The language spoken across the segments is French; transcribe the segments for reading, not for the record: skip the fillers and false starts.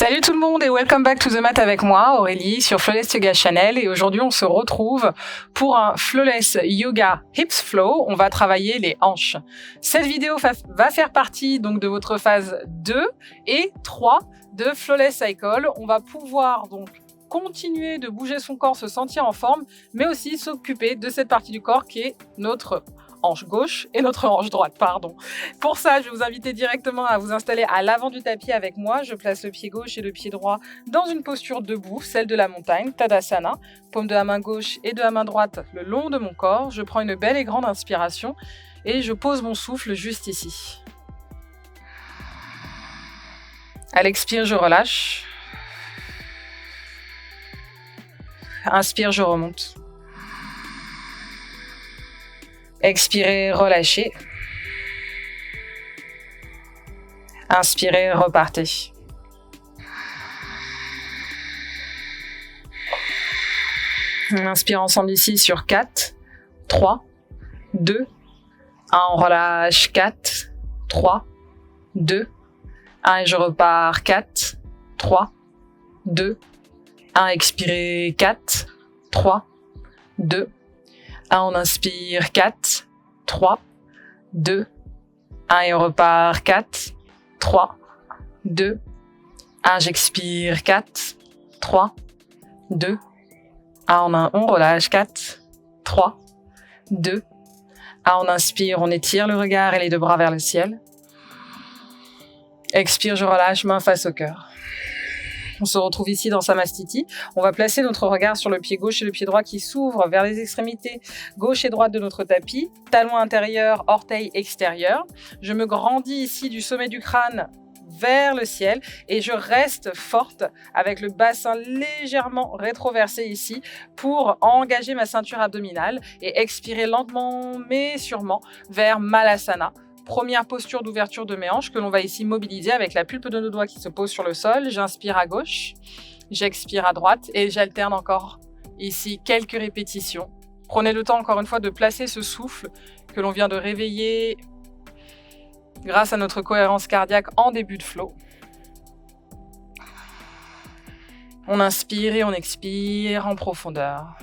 Salut tout le monde et welcome back to the mat avec moi, Aurélie, sur Flawless Yoga Channel. Et aujourd'hui, on se retrouve pour un Flawless Yoga Hips Flow. On va travailler les hanches. Cette vidéo va faire partie donc de votre phase 2 et 3 de Flawless Cycle. On va pouvoir donc continuer de bouger son corps, se sentir en forme, mais aussi s'occuper de cette partie du corps qui est notre hanche gauche et notre hanche droite, pardon. Pour ça, je vais vous inviter directement à vous installer à l'avant du tapis avec moi. Je place le pied gauche et le pied droit dans une posture debout, celle de la montagne, Tadasana. Paume de la main gauche et de la main droite le long de mon corps. Je prends une belle et grande inspiration et je pose mon souffle juste ici. À l'expire, je relâche. Inspire, je remonte. Expirez, relâchez. Inspirez, repartez. On inspire ensemble ici sur 4, 3, 2, 1. On relâche 4, 3, 2, 1 et je repars 4, 3, 2, 1. Expirez 4, 3, 2, 1. On inspire 4, 3, 2, 1 et on repart 4, 3, 2, 1. J'expire 4, 3, 2, 1. On relâche 4, 3, 2, 1. On inspire, on étire le regard et les deux bras vers le ciel. Expire, je relâche, main face au cœur. On se retrouve ici dans Samastiti. On va placer notre regard sur le pied gauche et le pied droit qui s'ouvrent vers les extrémités gauche et droite de notre tapis. Talon intérieur, orteil extérieur. Je me grandis ici du sommet du crâne vers le ciel et je reste forte avec le bassin légèrement rétroversé ici pour engager ma ceinture abdominale et expirer lentement mais sûrement vers Malasana. Première posture d'ouverture de mes hanches que l'on va ici mobiliser avec la pulpe de nos doigts qui se pose sur le sol. J'inspire à gauche, j'expire à droite et j'alterne encore ici quelques répétitions. Prenez le temps encore une fois de placer ce souffle que l'on vient de réveiller grâce à notre cohérence cardiaque en début de flow. On inspire et on expire en profondeur.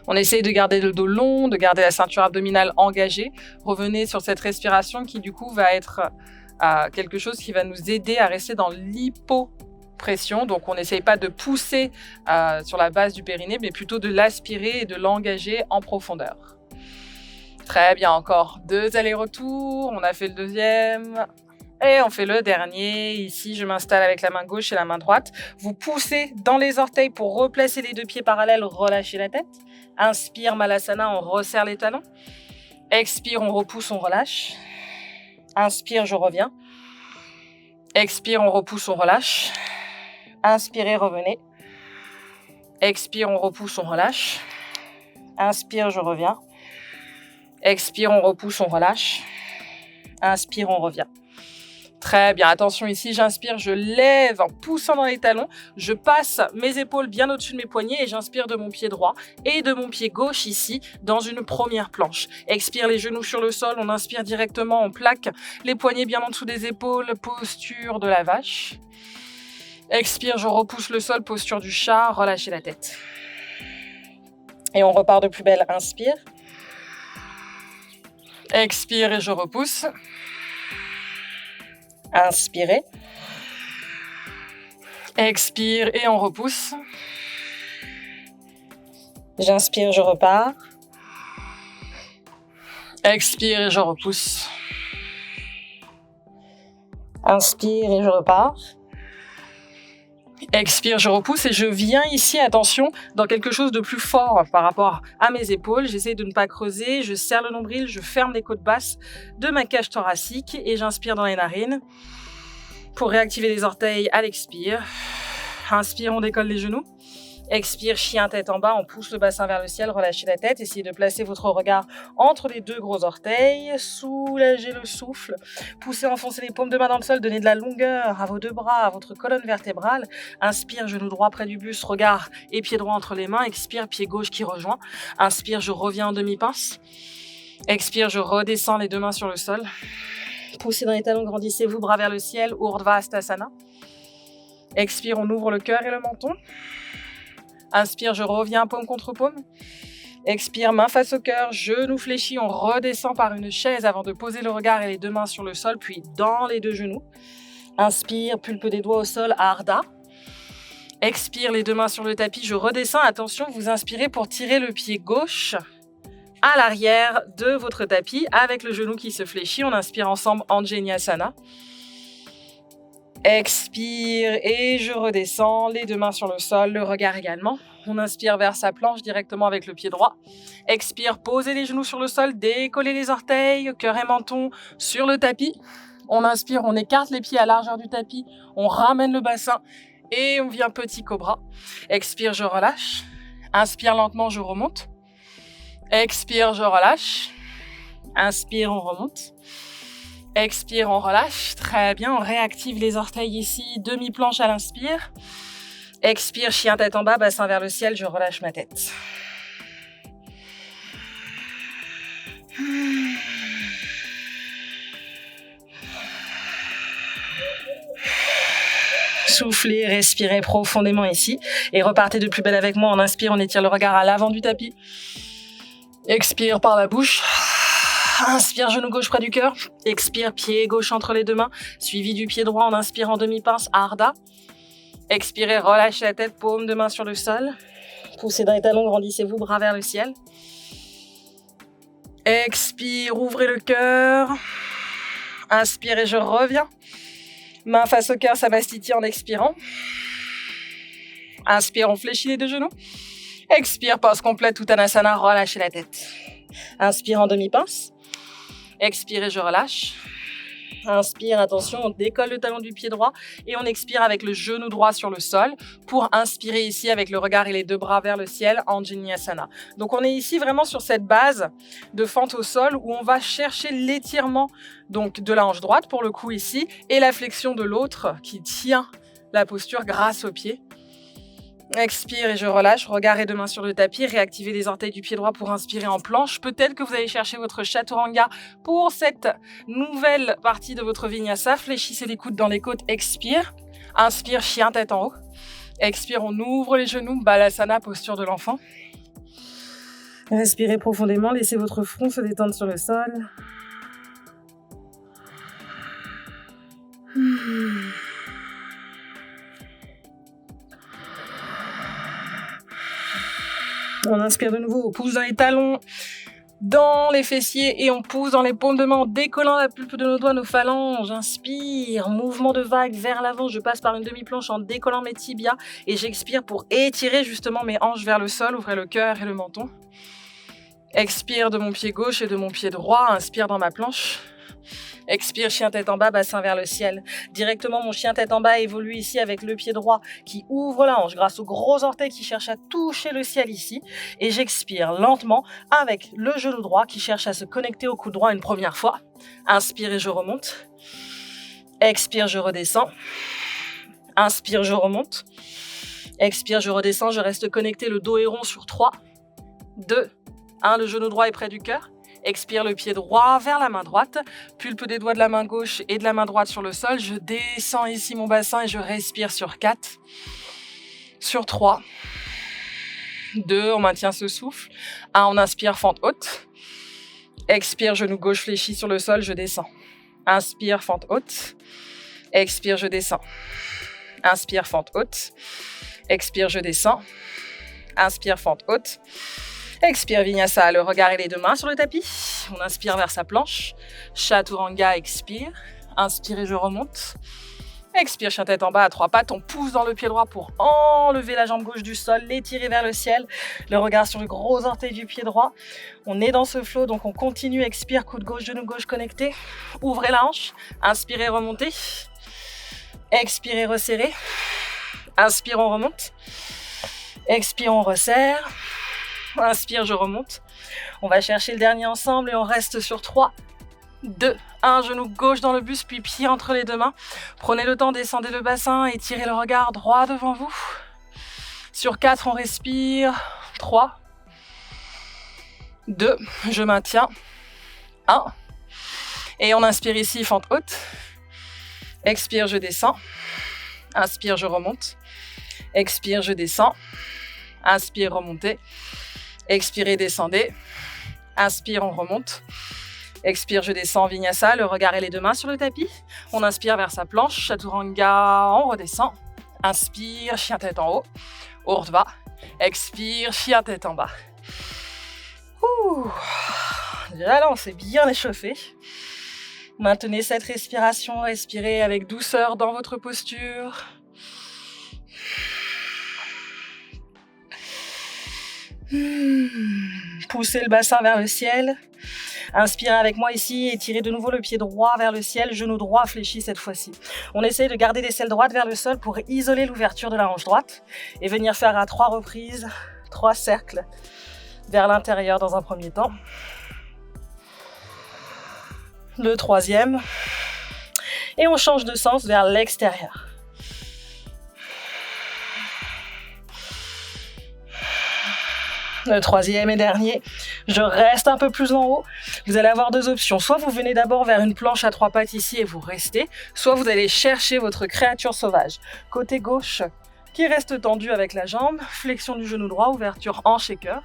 On essaye de garder le dos long, de garder la ceinture abdominale engagée. Revenez sur cette respiration qui du coup va être quelque chose qui va nous aider à rester dans l'hypopression. Donc on n'essaye pas de pousser sur la base du périnée, mais plutôt de l'aspirer et de l'engager en profondeur. Très bien, encore 2 allers-retours. On a fait le deuxième. Et on fait le dernier. Ici, je m'installe avec la main gauche et la main droite. Vous poussez dans les orteils pour replacer les deux pieds parallèles, relâchez la tête. Inspire, Malasana, on resserre les talons. Expire, on repousse, on relâche. Inspire, je reviens. Expire, on repousse, on relâche. Inspirez, revenez. Expire, on repousse, on relâche. Inspire, je reviens. Expire, on repousse, on relâche. Inspire, on revient. Très bien, attention ici, j'inspire, je lève en poussant dans les talons, je passe mes épaules bien au-dessus de mes poignets et j'inspire de mon pied droit et de mon pied gauche ici dans une première planche. Expire les genoux sur le sol, on inspire directement, on plaque les poignets bien en dessous des épaules, posture de la vache. Expire, je repousse le sol, posture du chat, relâchez la tête. Et on repart de plus belle, inspire. Expire et je repousse. Inspirez. Expire et on repousse. J'inspire, je repars. Expire et je repousse. Inspire et je repars. Expire, je repousse et je viens ici, attention, dans quelque chose de plus fort par rapport à mes épaules. J'essaie de ne pas creuser, je serre le nombril, je ferme les côtes basses de ma cage thoracique et j'inspire dans les narines pour réactiver les orteils à l'expire. Inspire, on décolle les genoux. Expire, chien tête en bas, on pousse le bassin vers le ciel, relâchez la tête, essayez de placer votre regard entre les deux gros orteils, soulagez le souffle, poussez, enfoncez les paumes de main dans le sol, donnez de la longueur à vos deux bras, à votre colonne vertébrale. Inspire, genou droit près du buste, regard et pied droit entre les mains. Expire, pied gauche qui rejoint. Inspire, je reviens en demi-pince. Expire, je redescends les deux mains sur le sol. Poussez dans les talons, grandissez-vous, bras vers le ciel, Urdhva Hastasana. Expire, on ouvre le cœur et le menton. Inspire, je reviens paume contre paume. Expire, main face au cœur, genou fléchi, on redescend par une chaise avant de poser le regard et les deux mains sur le sol, puis dans les deux genoux. Inspire, pulpe des doigts au sol, Ardha. Expire, les deux mains sur le tapis, je redescends. Attention, vous inspirez pour tirer le pied gauche à l'arrière de votre tapis avec le genou qui se fléchit. On inspire ensemble, Anjaneyasana. Expire et je redescends, les deux mains sur le sol, le regard également. On inspire vers sa planche directement avec le pied droit. Expire, posez les genoux sur le sol, décollez les orteils, cœur et menton sur le tapis. On inspire, on écarte les pieds à largeur du tapis, on ramène le bassin et on vient petit cobra. Expire, je relâche. Inspire lentement, je remonte. Expire, je relâche. Inspire, on remonte. Expire, on relâche. Très bien, on réactive les orteils ici, demi-planche à l'inspire. Expire, chien tête en bas, bassin vers le ciel, je relâche ma tête. Soufflez, respirez profondément ici et repartez de plus belle avec moi. On inspire, on étire le regard à l'avant du tapis. Expire par la bouche. Inspire, genou gauche près du cœur. Expire, pied gauche entre les deux mains, suivi du pied droit. On inspire en demi-pince, Ardha. Expirez, relâchez la tête, paume de main sur le sol. Poussez dans les talons, grandissez-vous, bras vers le ciel. Expire, ouvrez le cœur. Inspirez, je reviens. Main face au cœur, Samastiti en expirant. Inspire, on fléchit les deux genoux. Expire, pause complète, Uttanasana, relâchez la tête. Inspire en demi-pince. Expire et je relâche. Inspire, attention, on décolle le talon du pied droit et on expire avec le genou droit sur le sol pour inspirer ici avec le regard et les deux bras vers le ciel, Anjaneyasana. Donc on est ici vraiment sur cette base de fente au sol où on va chercher l'étirement donc de la hanche droite pour le coup ici et la flexion de l'autre qui tient la posture grâce au pied. Expire et je relâche, regard et deux mains sur le tapis, réactivez les orteils du pied droit pour inspirer en planche. Peut-être que vous allez chercher votre chaturanga pour cette nouvelle partie de votre vinyasa. Fléchissez les coudes dans les côtes, expire. Inspire, chien tête en haut. Expire, on ouvre les genoux, balasana, posture de l'enfant. Respirez profondément, laissez votre front se détendre sur le sol. On inspire de nouveau, on pousse dans les talons, dans les fessiers et on pousse dans les paumes de main en décollant la pulpe de nos doigts, nos phalanges. Inspire, mouvement de vague vers l'avant, je passe par une demi-planche en décollant mes tibias et j'expire pour étirer justement mes hanches vers le sol, ouvrez le cœur et le menton. Expire de mon pied gauche et de mon pied droit, inspire dans ma planche. Expire, chien tête en bas, bassin vers le ciel. Directement, mon chien tête en bas évolue ici avec le pied droit qui ouvre la hanche grâce aux gros orteils qui cherchent à toucher le ciel ici. Et j'expire lentement avec le genou droit qui cherche à se connecter au coude droit une première fois. Inspire et je remonte. Expire, je redescends. Inspire, je remonte. Expire, je redescends. Je reste connecté, le dos est rond sur 3, 2, 1. Le genou droit est près du cœur. Expire, le pied droit vers la main droite, pulpe des doigts de la main gauche et de la main droite sur le sol. Je descends ici mon bassin et je respire sur 4, sur 3, 2, on maintient ce souffle. 1, on inspire, fente haute. Expire, genou gauche fléchi sur le sol, je descends. Inspire, fente haute. Expire, je descends. Inspire, fente haute. Expire, je descends. Inspire, fente haute. Expire, vinyasa, le regard et les deux mains sur le tapis. On inspire vers sa planche. Chaturanga, expire. Inspire et je remonte. Expire, chien tête en bas à 3 pattes. On pousse dans le pied droit pour enlever la jambe gauche du sol, l'étirer vers le ciel. Le regard sur le gros orteil du pied droit. On est dans ce flow, donc on continue. Expire, coude gauche, genou gauche connecté. Ouvrez la hanche. Inspirez, remontez. Expirez, resserrez. Inspire, on remonte. Expire, on resserre. Inspire, je remonte. On va chercher le dernier ensemble et on reste sur 3, 2, 1. Genou gauche dans le buste, puis pied entre les deux mains. Prenez le temps, descendez le bassin, étirez le regard droit devant vous. Sur 4, on respire. 3, 2, je maintiens. 1. Et on inspire ici, fente haute. Expire, je descends. Inspire, je remonte. Expire, je descends. Inspire, remontez. Expirez, descendez. Inspire, on remonte. Expire, je descends, Vinyasa, le regard et les deux mains sur le tapis. On inspire vers sa planche, Chaturanga, on redescend. Inspire, chien tête en haut. Urdhva. Expire, chien tête en bas. Ouh. Déjà là, on s'est bien échauffé. Maintenez cette respiration, respirez avec douceur dans votre posture. Poussez le bassin vers le ciel. Inspirez avec moi ici, étirez de nouveau le pied droit vers le ciel, genou droit fléchi cette fois-ci. On essaye de garder l'aisselle droite vers le sol pour isoler l'ouverture de la hanche droite et venir faire à 3 reprises, 3 cercles vers l'intérieur dans un premier temps. Le 3e. Et on change de sens vers l'extérieur. Le 3e et dernier, je reste un peu plus en haut. Vous allez avoir 2 options. Soit vous venez d'abord vers une planche à 3 pattes ici et vous restez. Soit vous allez chercher votre créature sauvage. Côté gauche, qui reste tendu avec la jambe. Flexion du genou droit, ouverture hanche et cœur.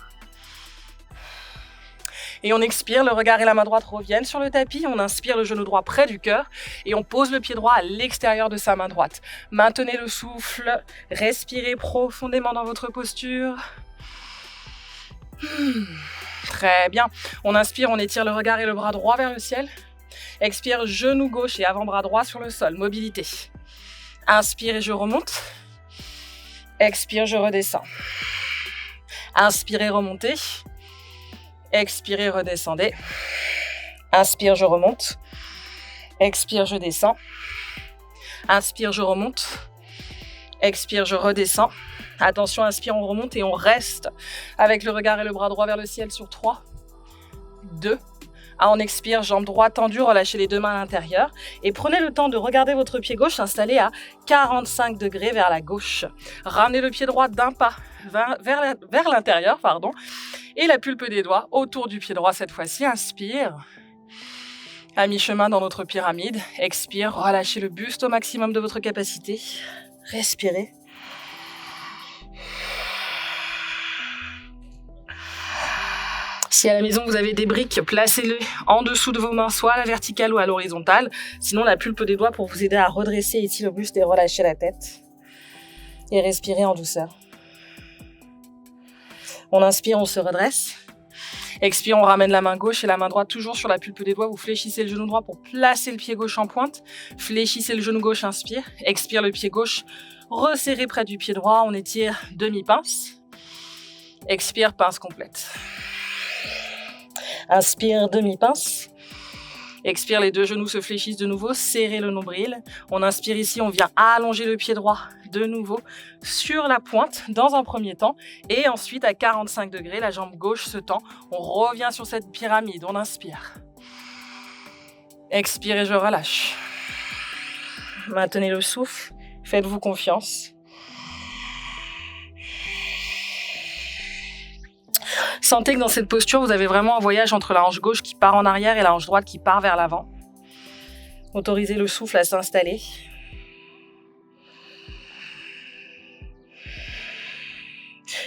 Et on expire, le regard et la main droite reviennent sur le tapis. On inspire le genou droit près du cœur et on pose le pied droit à l'extérieur de sa main droite. Maintenez le souffle, respirez profondément dans votre posture. Très bien. On inspire, on étire le regard et le bras droit vers le ciel. Expire, genou gauche et avant-bras droit sur le sol. Mobilité. Inspire et je remonte. Expire, je redescends. Inspirez, remontez. Expirez, redescendez. Inspire, je remonte. Expire, je descends. Inspire, je remonte. Expire, je redescends. Attention, inspire, on remonte et on reste avec le regard et le bras droit vers le ciel sur 3, 2. On expire, jambe droite tendue, relâchez les 2 mains à l'intérieur et prenez le temps de regarder votre pied gauche installé à 45 degrés vers la gauche. Ramenez le pied droit d'un pas vers l'intérieur, et la pulpe des doigts autour du pied droit cette fois-ci. Inspire. À mi-chemin dans notre pyramide. Expire, relâchez le buste au maximum de votre capacité. Respirez. Si à la maison vous avez des briques, placez-les en dessous de vos mains, soit à la verticale ou à l'horizontale. Sinon, la pulpe des doigts pour vous aider à redresser ici le buste et relâcher la tête. Et respirez en douceur. On inspire, on se redresse. Expire, on ramène la main gauche et la main droite toujours sur la pulpe des doigts. Vous fléchissez le genou droit pour placer le pied gauche en pointe. Fléchissez le genou gauche, inspire. Expire, le pied gauche, resserré près du pied droit. On étire demi-pince. Expire, pince complète. Inspire, demi-pince. Expire, les 2 genoux se fléchissent de nouveau. Serrez le nombril. On inspire ici, on vient allonger le pied droit de nouveau sur la pointe dans un premier temps. Et ensuite, à 45 degrés, la jambe gauche se tend. On revient sur cette pyramide. On inspire. Expire et je relâche. Maintenez le souffle. Faites-vous confiance. Sentez que dans cette posture, vous avez vraiment un voyage entre la hanche gauche qui part en arrière et la hanche droite qui part vers l'avant. Autorisez le souffle à s'installer.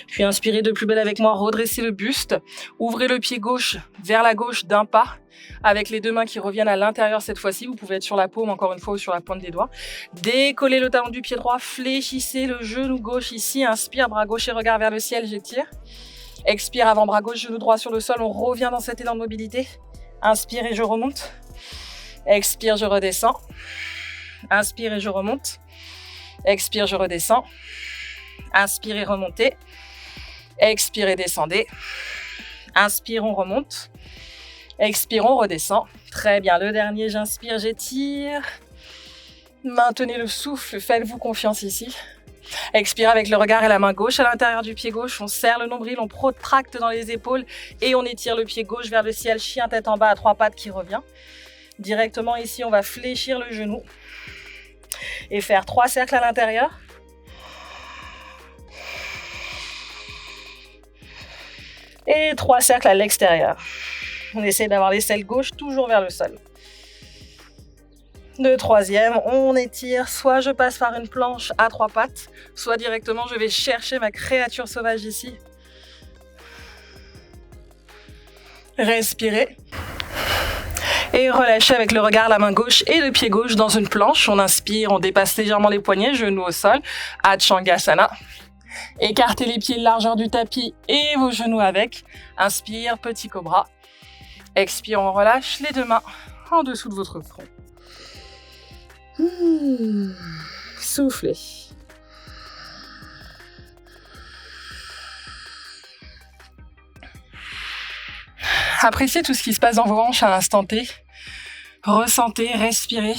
Puis inspirez de plus belle avec moi, redressez le buste. Ouvrez le pied gauche vers la gauche d'un pas, avec les 2 mains qui reviennent à l'intérieur cette fois-ci. Vous pouvez être sur la paume encore une fois ou sur la pointe des doigts. Décollez le talon du pied droit, fléchissez le genou gauche ici. Inspire, bras gauche et regard vers le ciel, j'étire. Expire, avant-bras gauche, genou droit sur le sol. On revient dans cet élan de mobilité. Inspire et je remonte. Expire, je redescends. Inspire et je remonte. Expire, je redescends. Inspire et remontez. Expire et descendez. Inspire, on remonte. Expire, on redescend. Très bien, le dernier, j'inspire, j'étire. Maintenez le souffle, faites-vous confiance ici. Expire avec le regard et la main gauche à l'intérieur du pied gauche. On serre le nombril, on protracte dans les épaules et on étire le pied gauche vers le ciel. Chien tête en bas à 3 pattes qui revient. Directement ici, on va fléchir le genou et faire 3 cercles à l'intérieur. Et 3 cercles à l'extérieur. On essaie d'avoir l'aisselle gauche toujours vers le sol. Le troisième, on étire, soit je passe par une planche à 3 pattes, soit directement je vais chercher ma créature sauvage ici. Respirez. Et relâchez avec le regard la main gauche et le pied gauche dans une planche. On inspire, on dépasse légèrement les poignets, genoux au sol. Adchangasana. Écartez les pieds largeur du tapis et vos genoux avec. Inspire, petit cobra. Expire, on relâche les deux mains en dessous de votre front. Soufflez. Appréciez tout ce qui se passe dans vos hanches à l'instant T. Ressentez, respirez.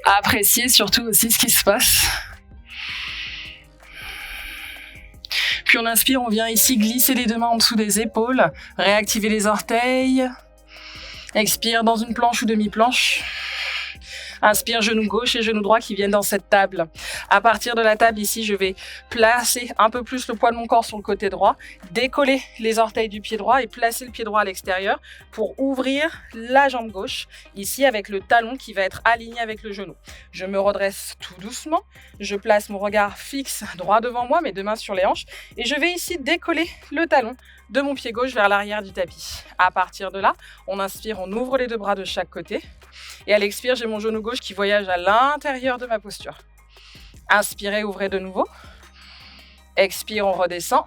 Appréciez surtout aussi ce qui se passe. Puis on inspire, on vient ici glisser les deux mains en dessous des épaules, réactiver les orteils. Expire dans une planche ou demi-planche. Inspire, genou gauche et genou droit qui viennent dans cette table. À partir de la table ici, je vais placer un peu plus le poids de mon corps sur le côté droit, décoller les orteils du pied droit et placer le pied droit à l'extérieur pour ouvrir la jambe gauche, ici avec le talon qui va être aligné avec le genou. Je me redresse tout doucement, je place mon regard fixe droit devant moi, mes deux mains sur les hanches, et je vais ici décoller le talon de mon pied gauche vers l'arrière du tapis. À partir de là, on inspire, on ouvre les deux bras de chaque côté. Et à l'expire, j'ai mon genou gauche qui voyage à l'intérieur de ma posture. Inspirez, ouvrez de nouveau. Expire, on redescend.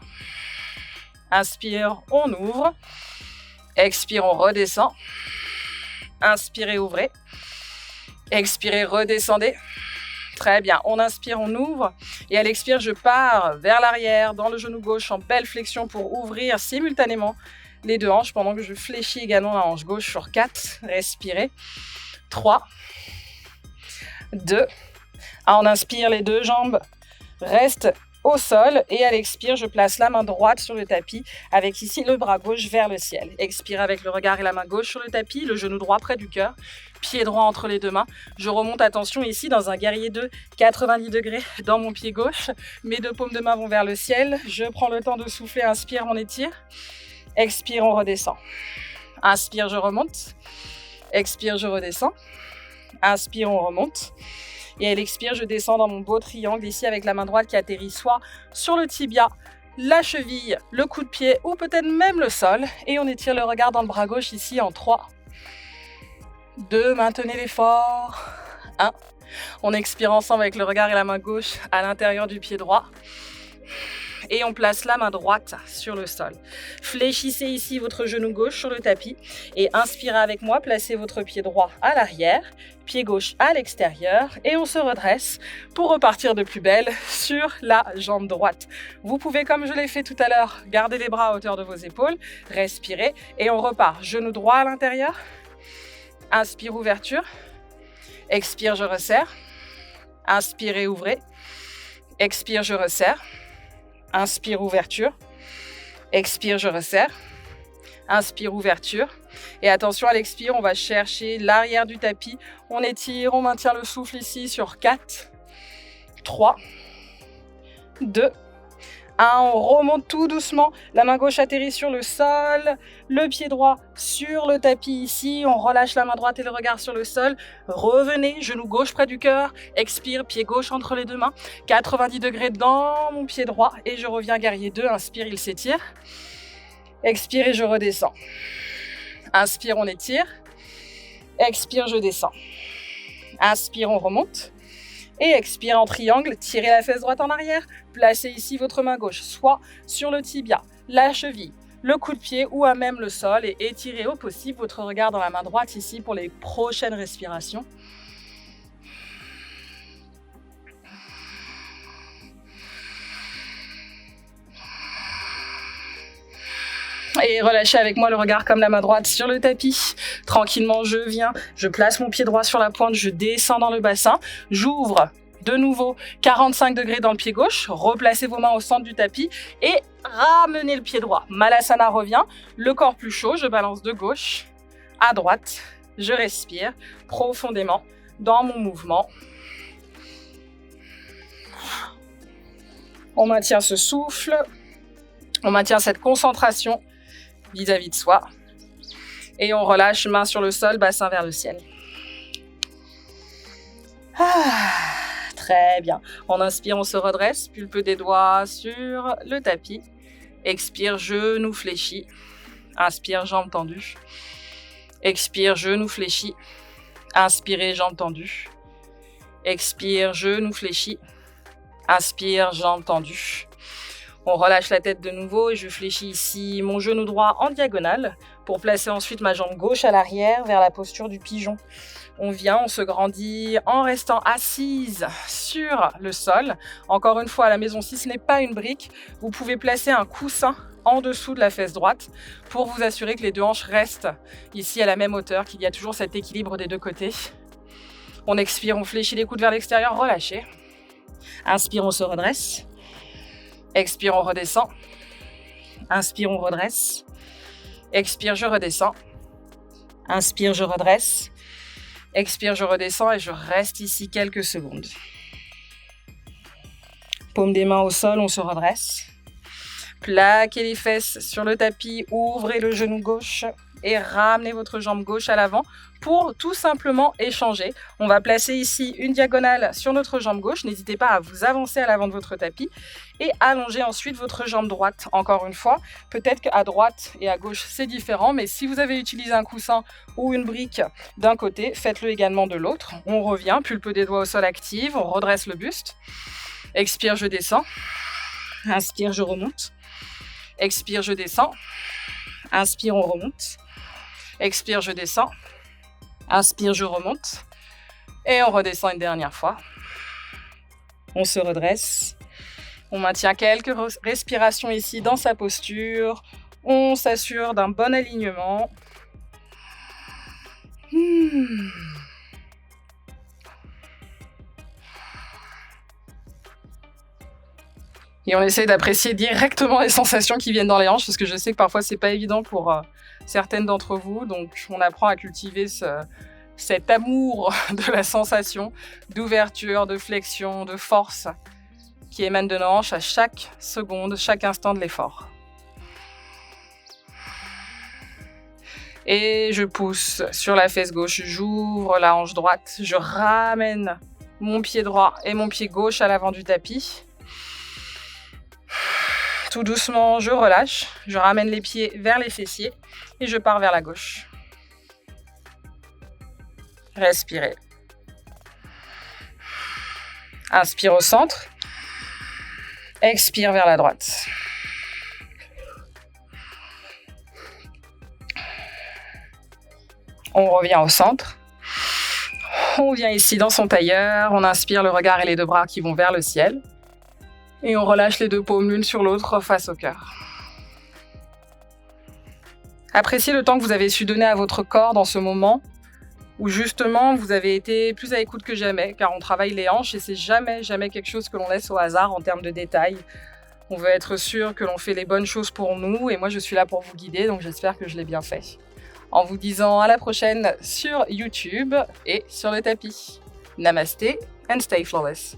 Inspire, on ouvre. Expire, on redescend. Inspirez, ouvrez. Expirez, redescendez. Très bien, on inspire, on ouvre. Et à l'expire, je pars vers l'arrière, dans le genou gauche, en belle flexion pour ouvrir simultanément les deux hanches pendant que je fléchis également la hanche gauche sur 4. Respirez. 3, 2, on inspire, les deux jambes restent au sol et à l'expire, je place la main droite sur le tapis avec ici le bras gauche vers le ciel. Expire avec le regard et la main gauche sur le tapis, le genou droit près du cœur, pied droit entre les deux mains. Je remonte, attention, ici dans un guerrier 2, 90 degrés dans mon pied gauche. Mes deux paumes de main vont vers le ciel. Je prends le temps de souffler, inspire, on étire. Expire, on redescend. Inspire, je remonte. Expire, je redescends. Inspire, on remonte. Et à l'expire, je descends dans mon beau triangle ici avec la main droite qui atterrit soit sur le tibia, la cheville, le coup de pied ou peut-être même le sol. Et on étire le regard dans le bras gauche ici en 3, 2, maintenez l'effort. 1. On expire ensemble avec le regard et la main gauche à l'intérieur du pied droit. Et on place la main droite sur le sol. Fléchissez ici votre genou gauche sur le tapis et inspirez avec moi, placez votre pied droit à l'arrière, pied gauche à l'extérieur et on se redresse pour repartir de plus belle sur la jambe droite. Vous pouvez, comme je l'ai fait tout à l'heure, garder les bras à hauteur de vos épaules, respirez et on repart. Genou droit à l'intérieur, inspire, ouverture, expire, je resserre, inspirez, ouvrez, expire, je resserre. Inspire, ouverture. Expire, je resserre. Inspire, ouverture. Et attention, à l'expire, on va chercher l'arrière du tapis. On étire, on maintient le souffle ici sur 4, 3, 2, 1. On remonte tout doucement. La main gauche atterrit sur le sol. Le pied droit sur le tapis ici. On relâche la main droite et le regard sur le sol. Revenez, genou gauche près du cœur. Expire, pied gauche entre les deux mains. 90 degrés dans mon pied droit. Et je reviens guerrier 2. Inspire, il s'étire. Expire et je redescends. Inspire, on étire. Expire, je descends. Inspire, on remonte. Et expire en triangle, tirez la fesse droite en arrière, placez ici votre main gauche, soit sur le tibia, la cheville, le coup de pied ou à même le sol et étirez au possible votre regard dans la main droite ici pour les prochaines respirations. Et relâchez avec moi le regard comme la main droite sur le tapis. Tranquillement, je viens, je place mon pied droit sur la pointe, je descends dans le bassin. J'ouvre de nouveau 45 degrés dans le pied gauche. Replacez vos mains au centre du tapis et ramenez le pied droit. Malasana revient, le corps plus chaud. Je balance de gauche à droite. Je respire profondément. dans mon mouvement. On maintient ce souffle, on maintient cette concentration vis-à-vis de soi. Et on relâche, main sur le sol, bassin vers le ciel. Très bien. On inspire, on se redresse, pulpe des doigts sur le tapis. Expire, genou fléchi. Inspire, jambes tendues. Expire, genou fléchi. Inspirez, jambes tendues. Expire, genou fléchi. Inspire, jambes tendues. On relâche la tête de nouveau et je fléchis ici mon genou droit en diagonale pour placer ensuite ma jambe gauche à l'arrière vers la posture du pigeon. On vient, on se grandit en restant assise sur le sol. Encore une fois, à la maison, si ce n'est pas une brique, vous pouvez placer un coussin en dessous de la fesse droite pour vous assurer que les deux hanches restent ici à la même hauteur, qu'il y a toujours cet équilibre des deux côtés. On expire, on fléchit les coudes vers l'extérieur, relâchez. Inspire, on se redresse. Expire, on redescend. Inspire, on redresse. Expire, je redescends. Inspire, je redresse. Expire, je redescends et je reste ici quelques secondes. Paume des mains au sol, on se redresse. Plaquez les fesses sur le tapis, ouvrez le genou gauche et ramenez votre jambe gauche à l'avant pour tout simplement échanger. On va placer ici une diagonale sur notre jambe gauche. N'hésitez pas à vous avancer à l'avant de votre tapis et allonger ensuite votre jambe droite. Encore une fois, peut-être qu'à droite et à gauche, c'est différent, mais si vous avez utilisé un coussin ou une brique d'un côté, faites-le également de l'autre. On revient, pulpe des doigts au sol active, on redresse le buste. Expire, je descends. Inspire, je remonte. Expire, je descends. Inspire, on remonte. Expire, je descends. Inspire, je remonte. Et on redescend une dernière fois. On se redresse. On maintient quelques respirations ici dans sa posture. On s'assure d'un bon alignement. Et on essaie d'apprécier directement les sensations qui viennent dans les hanches, parce que je sais que parfois c'est pas évident pour certaines d'entre vous. Donc on apprend à cultiver cet amour de la sensation, d'ouverture, de flexion, de force qui émane de nos hanches à chaque seconde, chaque instant de l'effort. Et je pousse sur la fesse gauche, j'ouvre la hanche droite, je ramène mon pied droit et mon pied gauche à l'avant du tapis. Tout doucement, je relâche, je ramène les pieds vers les fessiers et je pars vers la gauche. Respirez. Inspire au centre. Expire vers la droite. On revient au centre. On vient ici dans son tailleur. On inspire le regard et les deux bras qui vont vers le ciel. Et on relâche les deux paumes l'une sur l'autre face au cœur. Appréciez le temps que vous avez su donner à votre corps dans ce moment où justement vous avez été plus à l'écoute que jamais, car on travaille les hanches et c'est jamais quelque chose que l'on laisse au hasard en termes de détails. On veut être sûr que l'on fait les bonnes choses pour nous et moi je suis là pour vous guider, donc j'espère que je l'ai bien fait. En vous disant à la prochaine sur YouTube et sur le tapis. Namasté and stay flawless.